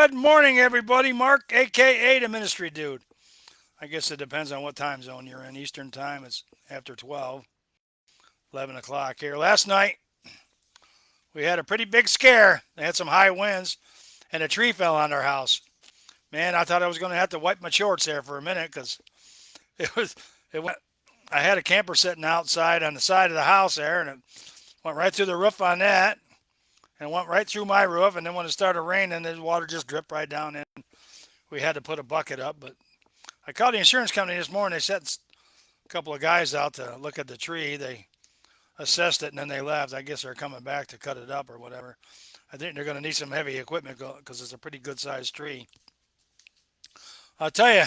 Good morning, everybody. Mark, aka the Ministry Dude. I guess it depends on what time zone you're in. Eastern time, it's after 12, 11 o'clock here. Last night, we had a pretty big scare. They had some high winds, and a tree fell on our house. Man, I thought I was going to have to wipe my shorts there for a minute because it was, it went, I had a camper sitting outside on the side of the house there, and it went right through the roof on that, and went right through my roof. And then when it started raining, the water just dripped right down in. We had to put a bucket up, but I called the insurance company this morning. They sent a couple of guys out to look at the tree. They assessed it and then they left. I guess they're coming back to cut it up or whatever. I think they're going to need some heavy equipment because it's a pretty good sized tree. I'll tell you,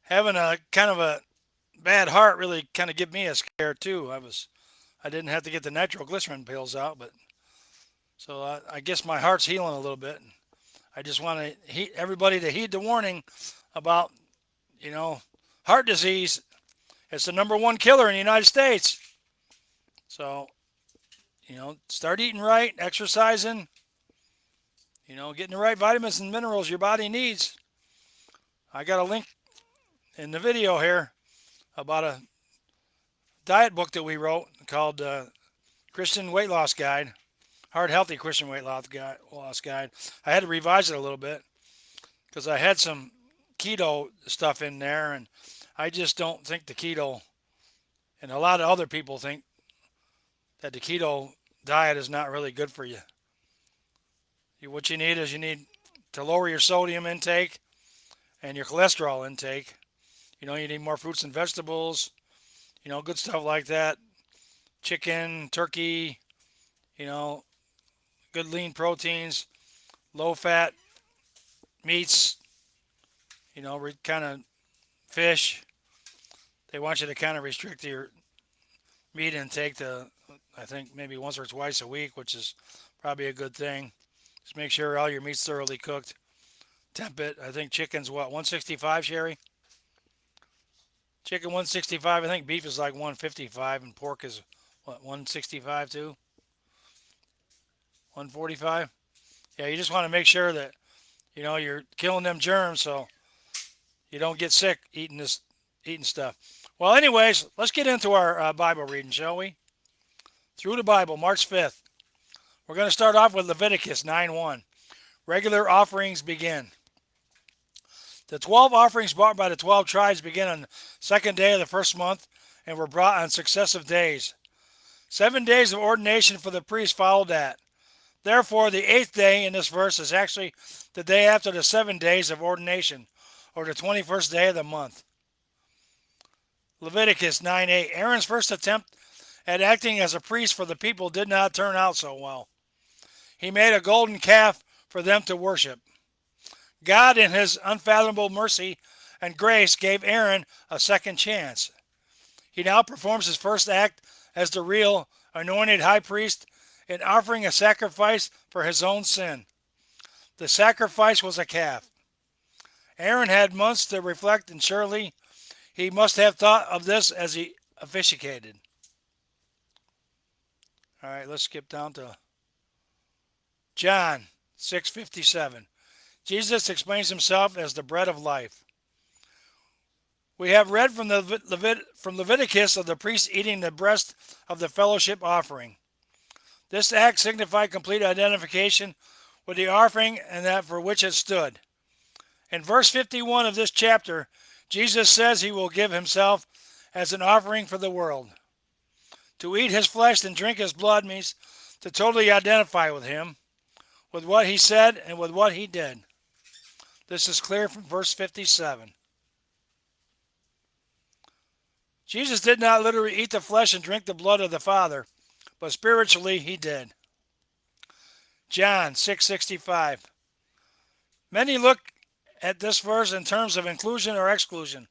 having a kind of a bad heart really kind of gave me a scare too. I didn't have to get the nitroglycerin pills out, but so I guess my heart's healing a little bit. I just want to everybody to heed the warning about heart disease. It's the number one killer in the United States. So, start eating right, exercising, getting the right vitamins and minerals your body needs. I got a link in the video here about a diet book that we wrote called Christian Weight Loss Guide, Heart Healthy Christian Weight Loss Guide. I had to revise it a little bit because I had some keto stuff in there, and I just don't think the keto, and a lot of other people think that the keto diet is not really good for you. What you need is you need to lower your sodium intake and your cholesterol intake. You need more fruits and vegetables, good stuff like that. Chicken, turkey, good lean proteins, low fat meats, kind of fish. They want you to kind of restrict your meat intake to, I think, maybe once or twice a week, which is probably a good thing. Just make sure all your meat's thoroughly cooked. Temp it. I think chicken's what, 165, Sherry? Chicken 165. I think beef is like 155, and pork is what, 165 too? 145. Yeah, you just want to make sure that you're killing them germs so you don't get sick eating stuff. Well, anyways, let's get into our Bible reading, shall we? Through the Bible, March 5th. We're going to start off with Leviticus 9:1. Regular offerings begin. The 12 offerings brought by the 12 tribes begin on the second day of the first month and were brought on successive days. 7 days of ordination for the priest followed that. Therefore, the 8th day in this verse is actually the day after the 7 days of ordination, or the 21st day of the month. Leviticus 9:8. Aaron's first attempt at acting as a priest for the people did not turn out so well. He made a golden calf for them to worship. God, in his unfathomable mercy and grace, gave Aaron a second chance. He now performs his first act as the real anointed high priest in offering a sacrifice for his own sin. The sacrifice was a calf. Aaron had months to reflect, and surely he must have thought of this as he officiated. All right, let's skip down to John 6:57. Jesus explains himself as the bread of life. We have read from Leviticus of the priest eating the breast of the fellowship offering. This act signified complete identification with the offering and that for which it stood. In verse 51 of this chapter, Jesus says he will give himself as an offering for the world. To eat his flesh and drink his blood means to totally identify with him, with what he said and with what he did. This is clear from verse 57. Jesus did not literally eat the flesh and drink the blood of the Father, but spiritually he did. John 6:65. Many look at this verse in terms of inclusion or exclusion,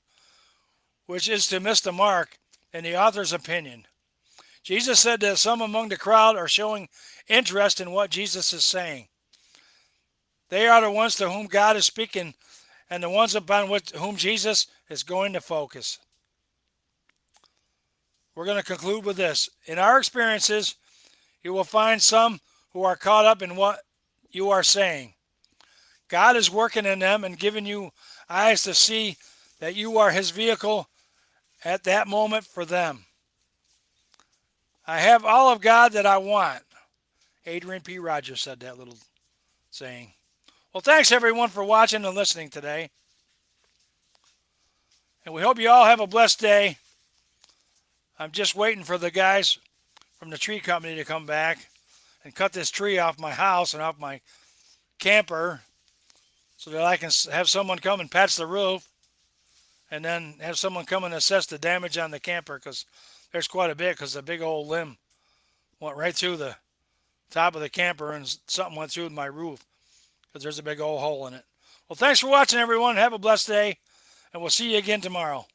which is to miss the mark in the author's opinion. Jesus said that some among the crowd are showing interest in what Jesus is saying. They are the ones to whom God is speaking and the ones upon whom Jesus is going to focus. We're going to conclude with this. In our experiences, you will find some who are caught up in what you are saying. God is working in them and giving you eyes to see that you are His vehicle at that moment for them. I have all of God that I want. Adrian P. Rogers said that little saying. Well, thanks everyone for watching and listening today. And we hope you all have a blessed day. I'm just waiting for the guys from the tree company to come back and cut this tree off my house and off my camper so that I can have someone come and patch the roof and then have someone come and assess the damage on the camper, because there's quite a bit, because the big old limb went right through the top of the camper and something went through my roof because there's a big old hole in it. Well, thanks for watching, everyone. Have a blessed day, and we'll see you again tomorrow.